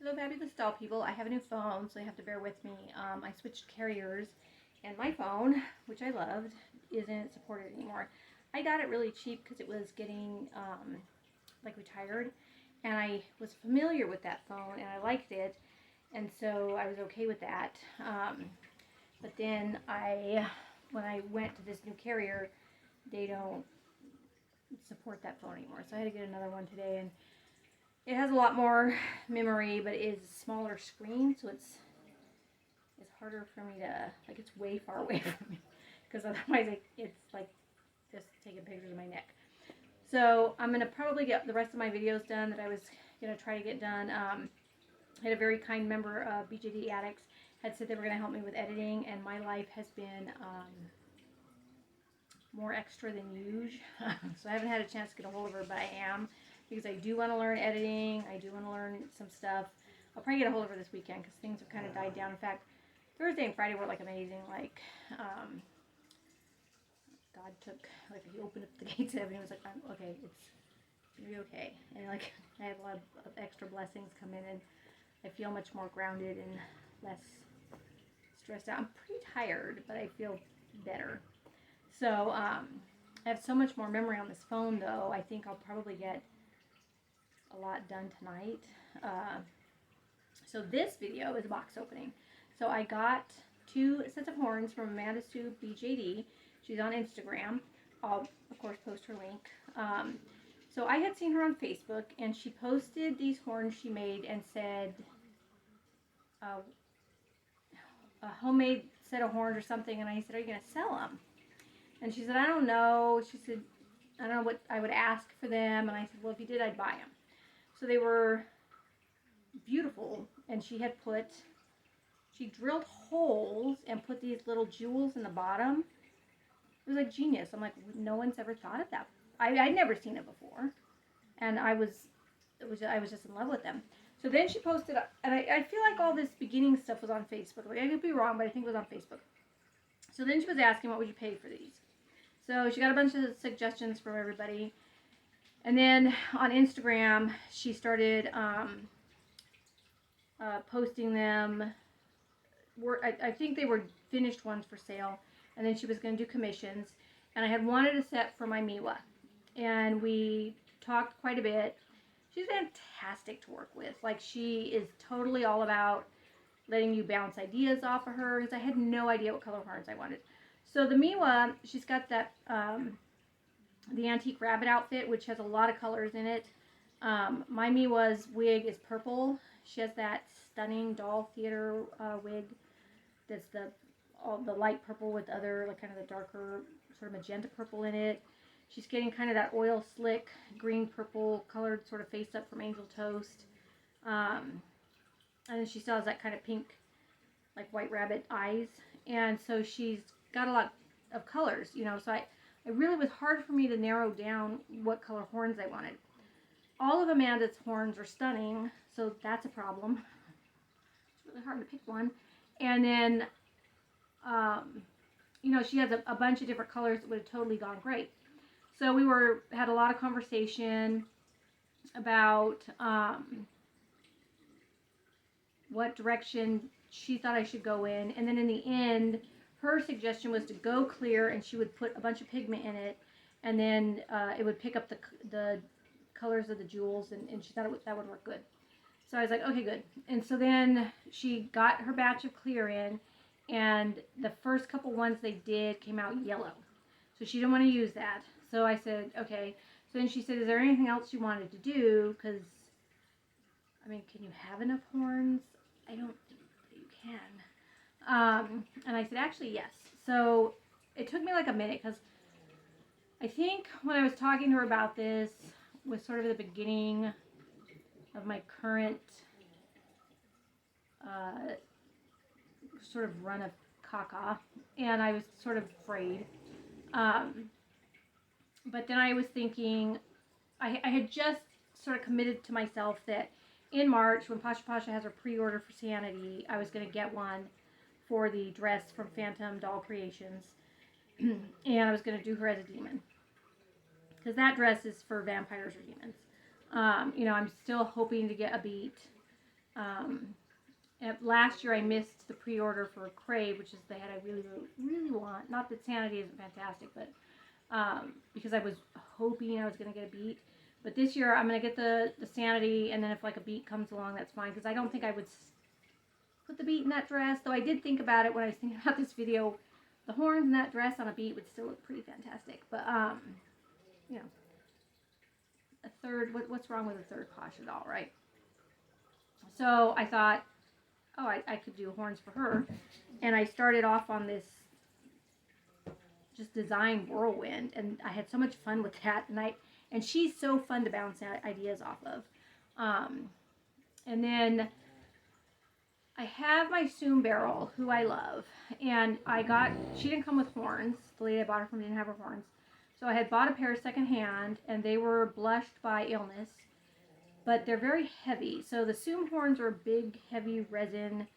Hello, fabulous doll people. I have a new phone, so you have to bear with me. I switched carriers, and my phone, which I loved, isn't supported anymore. I got it really cheap because it was getting like retired, and I was familiar with that phone, and I liked it, and so I was okay with that. But then when I went to this new carrier, they don't support that phone anymore, so I had to get another one today, and it has a lot more memory, but it is a smaller screen, so it's harder for me to, like, it's way far away from me, because otherwise it's like just taking pictures of my neck. So I'm going to probably get the rest of my videos done that I was going to try to get done. I had a very kind member of BJD Addicts had said they were going to help me with editing, and my life has been more extra than usual. So I haven't had a chance to get a hold of her, but I am, because I do want to learn editing. I do want to learn some stuff. I'll probably get a hold of her this weekend because things have kind of died down. In fact, Thursday and Friday were like amazing. Like, God took, like, he opened up the gates of heaven and he was like, okay, it's gonna be okay. And like, I had a lot of extra blessings come in, and I feel much more grounded and less stressed out. I'm pretty tired, but I feel better. So, I have so much more memory on this phone, though. I think I'll probably get a lot done tonight. So this video is a box opening. So I got 2 sets of horns from Amandasue BJD. She's on Instagram. I'll, of course, post her link. So I had seen her on Facebook, and she posted these horns she made and said, a homemade set of horns or something. And I said, are you going to sell them? And she said, I don't know. She said, I don't know what I would ask for them. And I said, well, if you did, I'd buy them. So they were beautiful. And she drilled holes and put these little jewels in the bottom. It was like genius. I'm like, no one's ever thought of that. I'd never seen it before. And I was just in love with them. So then she posted, and I feel like all this beginning stuff was on Facebook. Like, I could be wrong, but I think it was on Facebook. So then she was asking, what would you pay for these? So she got a bunch of suggestions from everybody. And then on Instagram, she started posting them. I think they were finished ones for sale. And then she was going to do commissions. And I had wanted a set for my Miwa. And we talked quite a bit. She's fantastic to work with. Like, she is totally all about letting you bounce ideas off of her, because I had no idea what color horns I wanted. So the Miwa, she's got that, the antique rabbit outfit, which has a lot of colors in it. My Miwa's wig is purple. She has that stunning doll theater wig that's the light purple with other, like, kind of the darker sort of magenta purple in it. She's getting kind of that oil slick green purple colored sort of face up from Angel Toast. And then she still has that kind of pink, like, white rabbit eyes. And so she's got a lot of colors, you know. So it really was hard for me to narrow down what color horns I wanted. All of Amanda's horns are stunning, so that's a problem. It's really hard to pick one. And then, you know, she has a bunch of different colors that would have totally gone great. So we had a lot of conversation about what direction she thought I should go in. And then in the end, her suggestion was to go clear, and she would put a bunch of pigment in it, and then it would pick up the colors of the jewels, and she thought that would work good. So I was like, okay, good. And so then she got her batch of clear in, and the first couple ones they did came out yellow. So she didn't want to use that. So I said, okay. So then she said, is there anything else you wanted to do? Because, I mean, can you have enough horns? I don't think that you can. And I said, actually, yes. So it took me like a minute, because I think when I was talking to her about this was sort of the beginning of my current sort of run of caca, and I was sort of afraid. But then I was thinking, I had just sort of committed to myself that in March, when Pasha Pasha has her pre-order for Sanity, I was going to get one for the dress from Phantom Doll Creations, and I was going to do her as a demon, because that dress is for vampires or demons. You know, I'm still hoping to get a beat Last year I missed the pre-order for Crave, which is the head I really, really, really want. Not that Sanity isn't fantastic, but because I was hoping I was going to get a beat. But this year I'm going to get the Sanity, and then if like a beat comes along, that's fine. Because I don't think I would put the beat in that dress. Though I did think about it when I was thinking about this video. The horns in that dress on a beat would still look pretty fantastic. But, you know, a third, what's wrong with a third caution doll, right? So I thought, oh, I could do horns for her. And I started off on this just design whirlwind, and I had so much fun with that. And she's so fun to bounce ideas off of. And then I have my Soon Barrel, who I love, and she didn't come with horns. The lady I bought her from didn't have her horns. So I had bought a pair secondhand, and they were blushed by illness, but they're very heavy. So the Soon horns are big, heavy resin.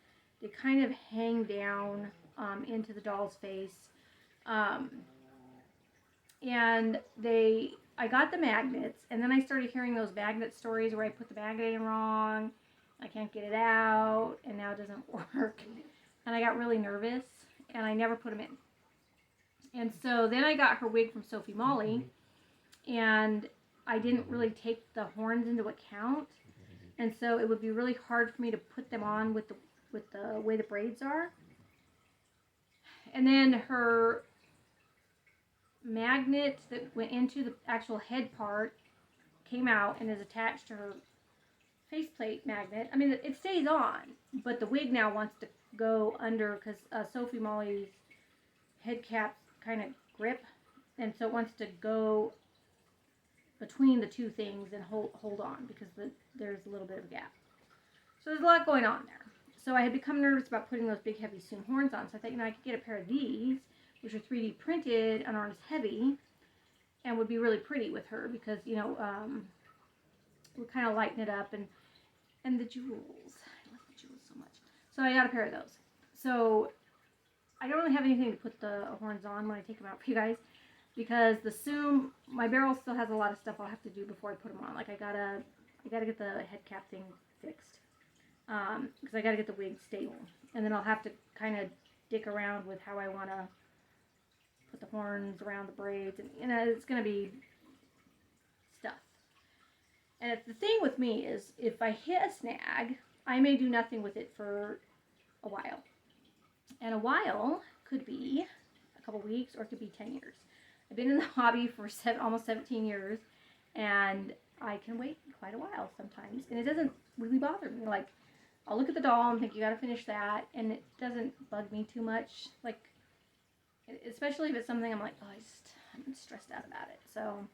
They kind of hang down into the doll's face. And I got the magnets, and then I started hearing those magnet stories where I put the magnet in wrong, I can't get it out, and now it doesn't work. And I got really nervous, and I never put them in. And so then I got her wig from Sophie Molly, and I didn't really take the horns into account. And so it would be really hard for me to put them on with the way the braids are. And then her magnet that went into the actual head part came out and is attached to her faceplate magnet. I mean, it stays on, but the wig now wants to go under because Sophie Molly's head caps kind of grip, and so it wants to go between the two things and hold on because there's a little bit of a gap. So there's a lot going on there. So I had become nervous about putting those big heavy Soon horns on, so I thought, I could get a pair of these, which are 3D printed and aren't as heavy, and would be really pretty with her because, would kind of lighten it up, and the jewels. I love the jewels so much. So I got a pair of those. So I don't really have anything to put the horns on when I take them out for you guys, because my barrel still has a lot of stuff I'll have to do before I put them on. Like I gotta get the head cap thing fixed, because I gotta get the wig stable, and then I'll have to kind of dick around with how I want to put the horns around the braids, and it's gonna be stuff. And the thing with me is, if I hit a snag, I may do nothing with it for a while. And a while could be a couple weeks, or it could be 10 years. I've been in the hobby for almost 17 years, and I can wait quite a while sometimes. And it doesn't really bother me. Like, I'll look at the doll and think, you gotta finish that, and it doesn't bug me too much. Like, especially if it's something I'm like, I'm stressed out about it. So,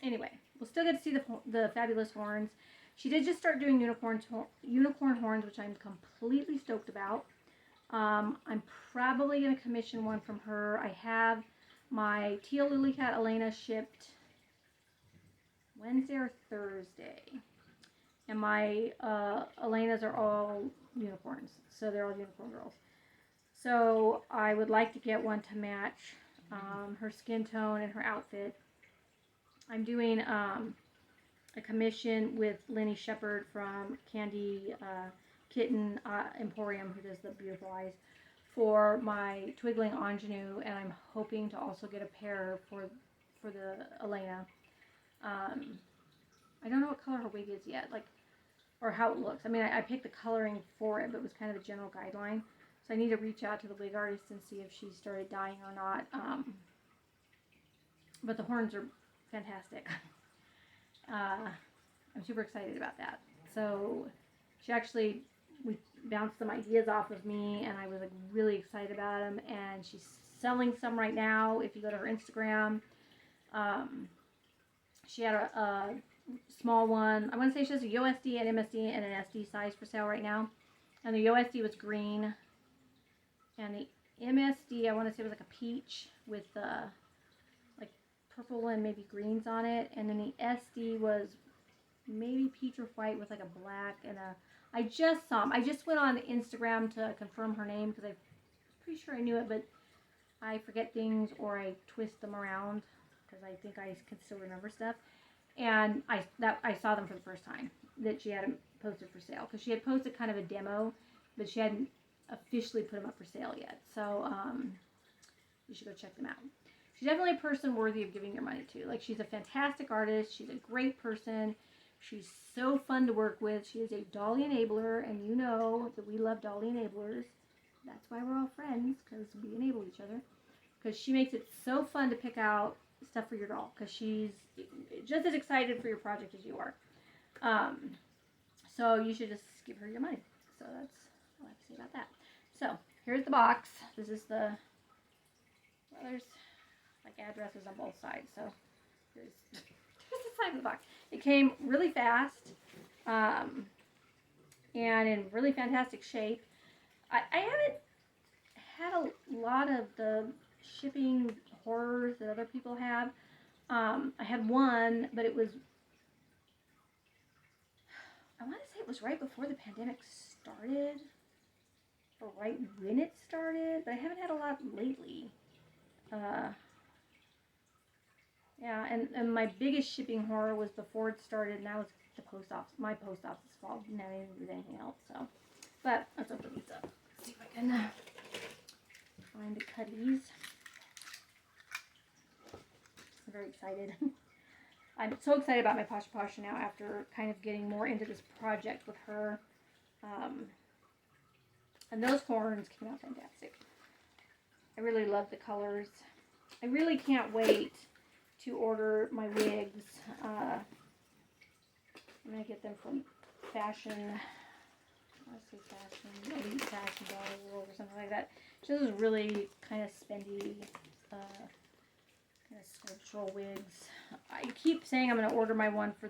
anyway, we'll still get to see the fabulous horns. She did just start doing unicorn horns, which I'm completely stoked about. I'm probably going to commission one from her. I have my Teal Lily Cat Elena shipped Wednesday or Thursday. And my Elenas are all unicorns. So they're all unicorn girls. So I would like to get one to match her skin tone and her outfit. I'm doing a commission with Lenny Shepard from Candy Kitten Emporium, who does the beautiful eyes, for my Twiggling Ingenue, and I'm hoping to also get a pair for the Elena. I don't know what color her wig is yet, or how it looks. I mean, I picked the coloring for it, but it was kind of a general guideline. So I need to reach out to the wig artist and see if she started dyeing or not. But the horns are fantastic. I'm super excited about that. So we bounced some ideas off of me, and I was really excited about them. And she's selling some right now. If you go to her Instagram, she had a small one. I want to say she has a USD, an MSD, and an SD size for sale right now. And the USD was green, and the MSD I want to say was like a peach with purple and maybe greens on it, and then the SD was maybe peach or white with like a black and I just saw them. I just went on Instagram to confirm her name because I'm pretty sure I knew it, but I forget things or I twist them around because I think I can still remember stuff. And I saw them for the first time, that she had posted for sale, because she had posted kind of a demo, but she hadn't officially put them up for sale yet. So you should go check them out. She's definitely a person worthy of giving your money to. Like, she's a fantastic artist. She's a great person. She's so fun to work with. She is a dolly enabler, and you know that we love dolly enablers. That's why we're all friends, because we enable each other. Because she makes it so fun to pick out stuff for your doll, because she's just as excited for your project as you are. So you should just give her your money. So that's all I have to say about that. So here's the box. This is the, well, there's like addresses on both sides. So here's the side of the box. It came really fast, and in really fantastic shape. I haven't had a lot of the shipping horrors that other people have. I had one, but it was, I want to say it was right before the pandemic started, or right when it started, but I haven't had a lot lately. Yeah, and my biggest shipping horror was before it started, and that was the post office, my post office fault, not even with anything else, so. But let's open these up. Let's see if I can find the cutties. I'm very excited. I'm so excited about my Pasha Pasha now after kind of getting more into this project with her. And those horns came out fantastic. I really love the colors. I really can't wait to order my wigs. I'm going to get them from Fashion, let's say Fashion, Elite Fashion Doll World or something like that. This is really kind of spendy, kind of sculptural wigs. I keep saying I'm going to order my one for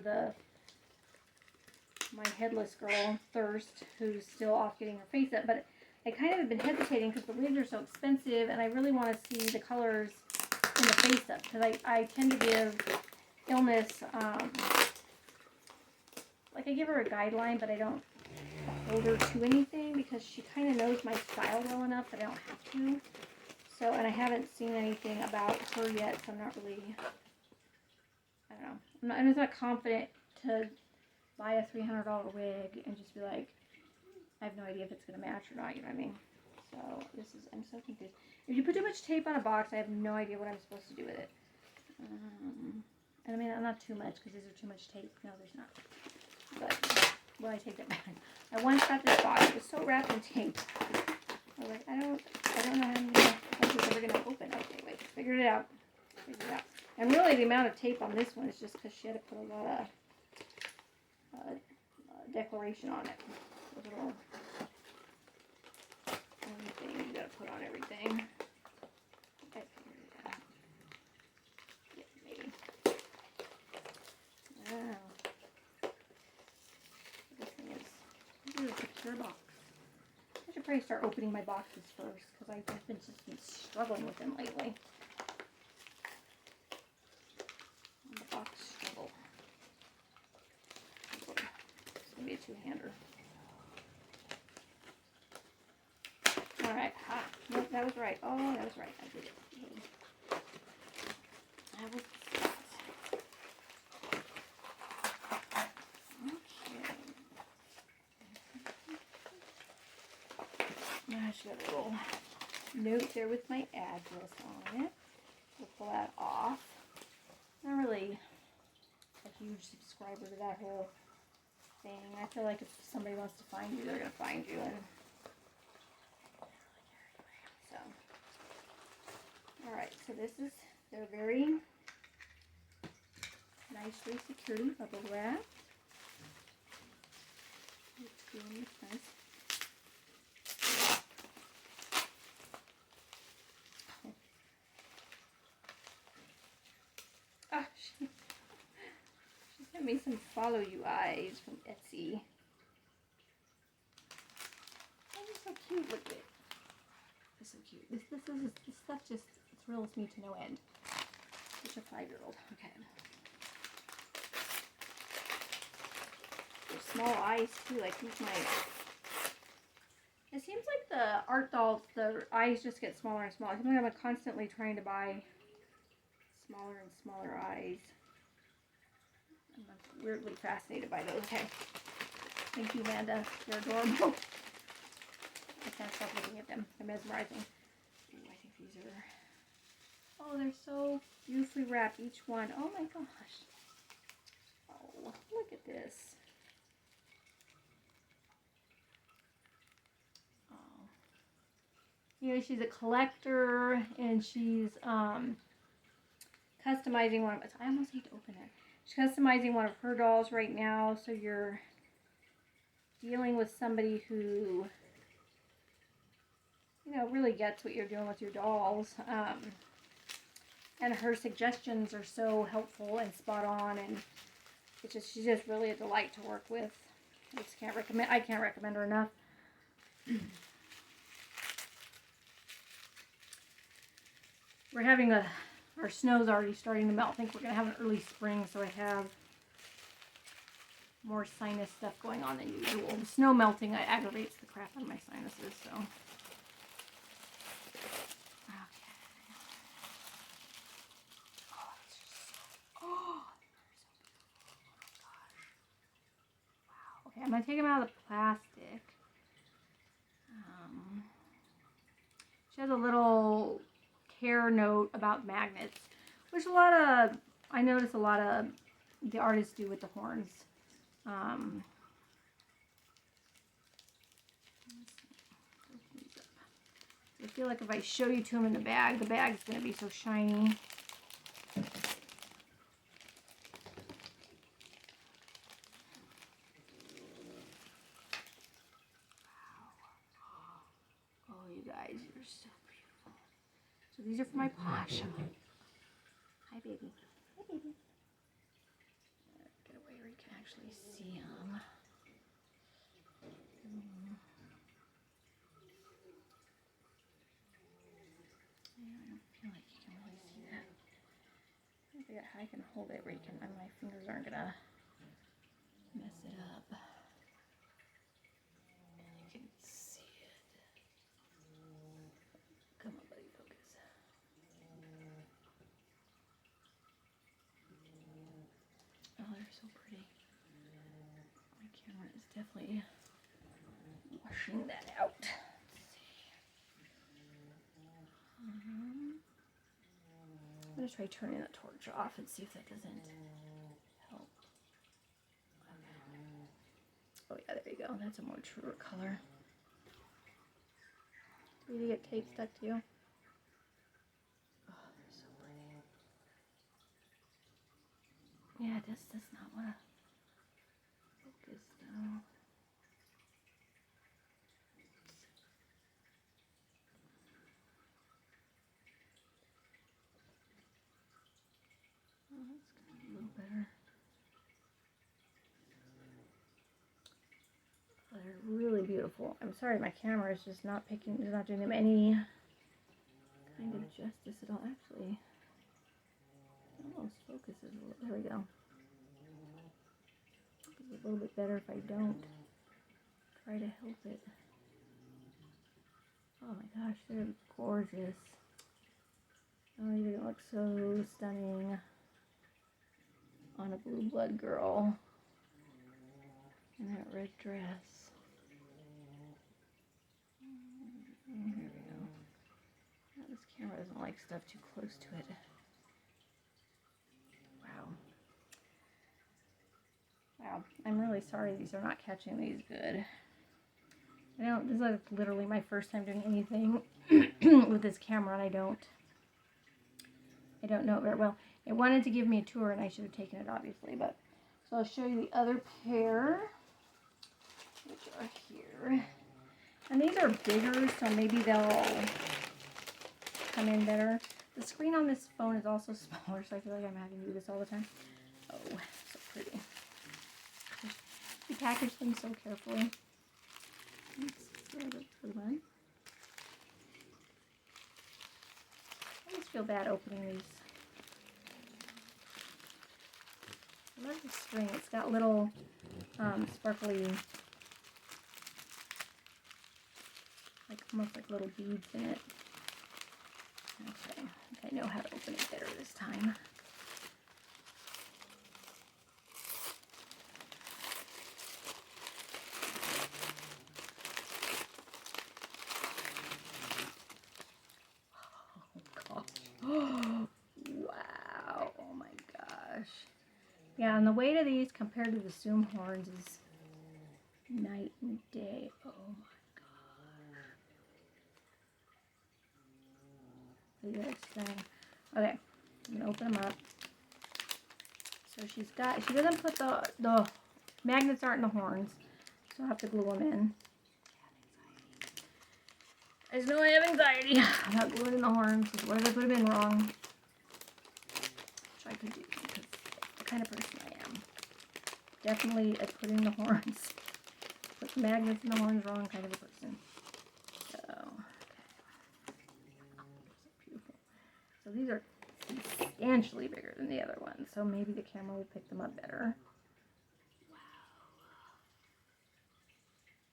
my headless girl, Thirst, who's still off getting her face up, but I kind of have been hesitating because the wigs are so expensive, and I really want to see the colors in the face up, because I tend to give Illness, like, I give her a guideline, but I don't hold her to anything, because she kind of knows my style well enough that I don't have to. So, and I haven't seen anything about her yet, so I'm not really, I don't know, I'm just not confident to buy a $300 wig and just be like, I have no idea if it's going to match or not, you know what I mean? So, I'm so confused. If you put too much tape on a box, I have no idea what I'm supposed to do with it. And I mean, not too much, because these are too much tape. No, there's not. But, well, I take that back. I once got this box. It was so wrapped in tape. I was like, I don't know how this is ever going to open. Okay, wait. Figured it out. And really, the amount of tape on this one is just because she had to put a lot of decoration on it. A little thing you got to put on everything. I figured it out. Yeah, maybe. Wow. This thing is a secure box. I should probably start opening my boxes first, because I've been struggling with them lately. The box struggle. It's going to be a two-hander. Alright, nope, that was right. Oh, that was right. I did it. That was that. Okay. I should have a little note there with my address on it. We'll pull that off. I'm not really a huge subscriber to that whole thing. I feel like if somebody wants to find you, they're going to find you. And so, alright, so this is, they're very nicely securely bubble wrapped. It's really nice. Oh, she sent me some follow you eyes from Etsy. Oh, they're so cute. Look at it. They're so cute. This stuff just thrills me to no end. Such a 5-year-old. Okay. There's small eyes too. Like these might. It seems like the art dolls, the eyes just get smaller and smaller. I think I'm constantly trying to buy smaller and smaller eyes. I'm weirdly fascinated by those. Okay. Thank you, Amanda. They're adorable. I can't stop looking at them. They're mesmerizing. Ooh, I think these are... Oh, they're so beautifully wrapped, each one. Oh my gosh. Oh, look at this. Oh. You know, she's a collector, and she's customizing one of... I almost need to open it. She's customizing one of her dolls right now, so you're dealing with somebody who, you know, really gets what you're doing with your dolls. And her suggestions are so helpful and spot on, and she's just really a delight to work with. I can't recommend her enough. We're having our snow's already starting to melt. I think we're gonna have an early spring, so I have more sinus stuff going on than usual. The snow melting aggravates the crap out of my sinuses, so. Okay, I'm going to take them out of the plastic. She has a little care note about magnets, which I notice a lot of the artists do with the horns. I feel like if I show you to them in the bag's going to be so shiny. You're so beautiful. So these are for my Posh. Hi, baby. Hi, baby. Get away where you can actually see them. Yeah, I don't feel like you can really see that. I forget how I can hold it where you can. My fingers aren't gonna mess it up. And you can see it. Come on, buddy, focus. Oh, they're so pretty. My camera is definitely washing that out. Let's see. I'm going to try turning the torch off and see if that doesn't help. Okay. Oh yeah, there you go. That's a more truer color. Did you get tape stuck to you? Oh, they're so pretty. Yeah, this does not want to focus though. Oh, that's going to be a little better. Oh, they're really beautiful. I'm sorry, my camera is just not doing them any kind of justice at all. Actually, it almost focuses a little. There we go. It's a little bit better if I don't try to help it. Oh my gosh, they're gorgeous. Oh, you're gonna look so stunning on a blue blood girl in that red dress. Here we go. Oh, this camera doesn't like stuff too close to it. Wow. Wow. I'm really sorry these are not catching these good. This is like literally my first time doing anything with this camera, and I don't know it very well. It wanted to give me a tour, and I should have taken it, obviously. But so I'll show you the other pair, which are here. And these are bigger, so maybe they'll come in better. The screen on this phone is also smaller, so I feel like I'm having to do this all the time. Oh, so pretty. You package them so carefully. Let's for one. I just feel bad opening these. I love the string. It's got little sparkly, like almost like little beads in it. Okay, I think I know how to open it better this time. Yeah, and the weight of these compared to the Zoom horns is night and day. Oh my god. Okay, I'm gonna open them up. So she doesn't put the magnets aren't in the horns, so I have to glue them in. I just know I have anxiety about gluing in the horns. What if I put them in wrong? Which I could do because the kind of person I am. Definitely at putting the horns, put the magnets in the horns wrong kind of a person. So, okay. Beautiful. So these are substantially bigger than the other ones, so maybe the camera will pick them up better.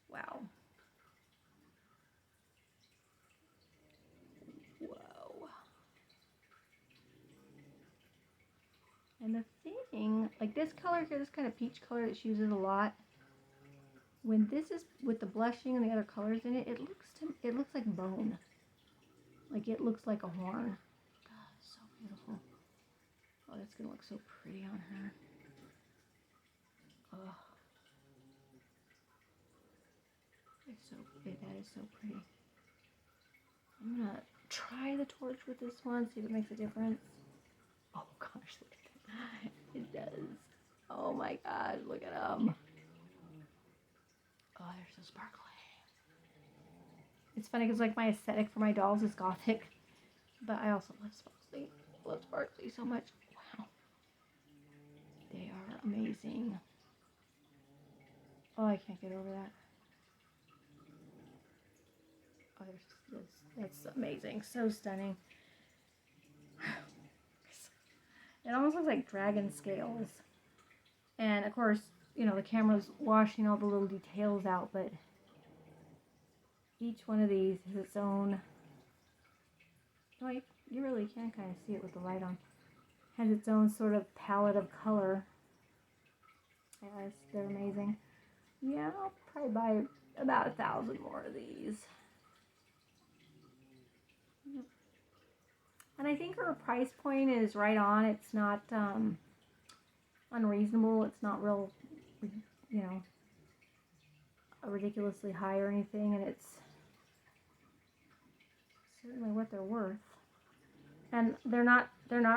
Wow. Whoa. And the thing, like this color here, this kind of peach color that she uses a lot, when this is with the blushing and the other colors in it, it looks like bone. Like it looks like a horn. God, it's so beautiful. Oh, that's gonna look so pretty on her. Oh, that is so pretty. I'm gonna try the torch with this one, see if it makes a difference. Oh gosh, look at that. It does. Oh my god, look at them. Oh, they're so sparkly. It's funny because like my aesthetic for my dolls is gothic, but I also love sparkly. I love sparkly so much. Wow. They are amazing. Oh, I can't get over that. Oh, that's amazing. So stunning. It almost looks like dragon scales. And of course, you know, the camera's washing all the little details out, but each one of these has its own, oh, you really can kind of see it with the light on, has its own sort of palette of color. Yeah, they're amazing. Yeah, I'll probably buy about 1,000 more of these. And I think her price point is right on. It's not unreasonable. It's not real, you know, ridiculously high or anything, and it's certainly what they're worth. And they're not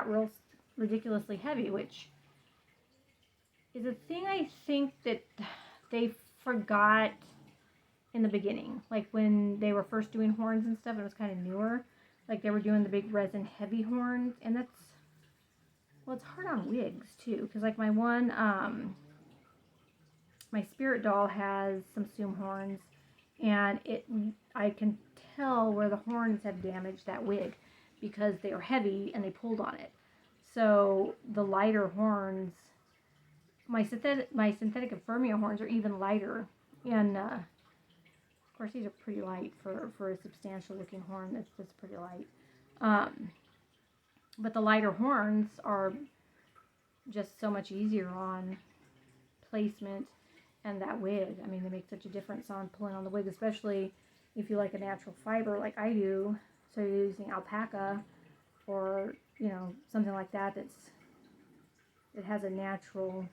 real ridiculously heavy, which is a thing I think that they forgot in the beginning. Like when they were first doing horns and stuff, it was kind of newer. Like they were doing the big resin heavy horns, and that's, well, it's hard on wigs too, because like my one, my spirit doll has some Zoom horns, and I can tell where the horns have damaged that wig because they are heavy and they pulled on it. So the lighter horns, my synthetic Ephemia horns are even lighter, and of course these are pretty light for a substantial looking horn. That's pretty light. But the lighter horns are just so much easier on placement and that wig. I mean, they make such a difference on pulling on the wig, especially if you like a natural fiber like I do. So you're using alpaca or, you know, something like that it has a natural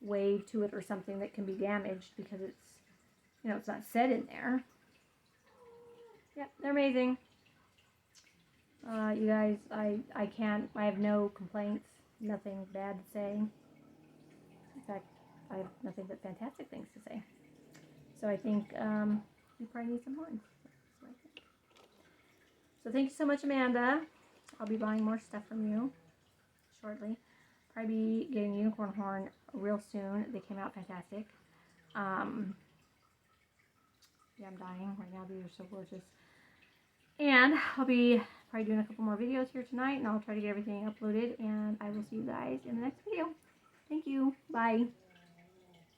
wave to it or something that can be damaged because it's, you know, it's not set in there. Yep, they're amazing. You guys, I have no complaints, nothing bad to say. In fact, I have nothing but fantastic things to say. So I think you probably need some horns. So thank you so much, Amanda. I'll be buying more stuff from you shortly. Probably be getting a unicorn horn real soon. They came out fantastic. Yeah, I'm dying right now. These are so gorgeous. And I'll be probably doing a couple more videos here tonight, and I'll try to get everything uploaded, and I will see you guys in the next video. Thank you. Bye.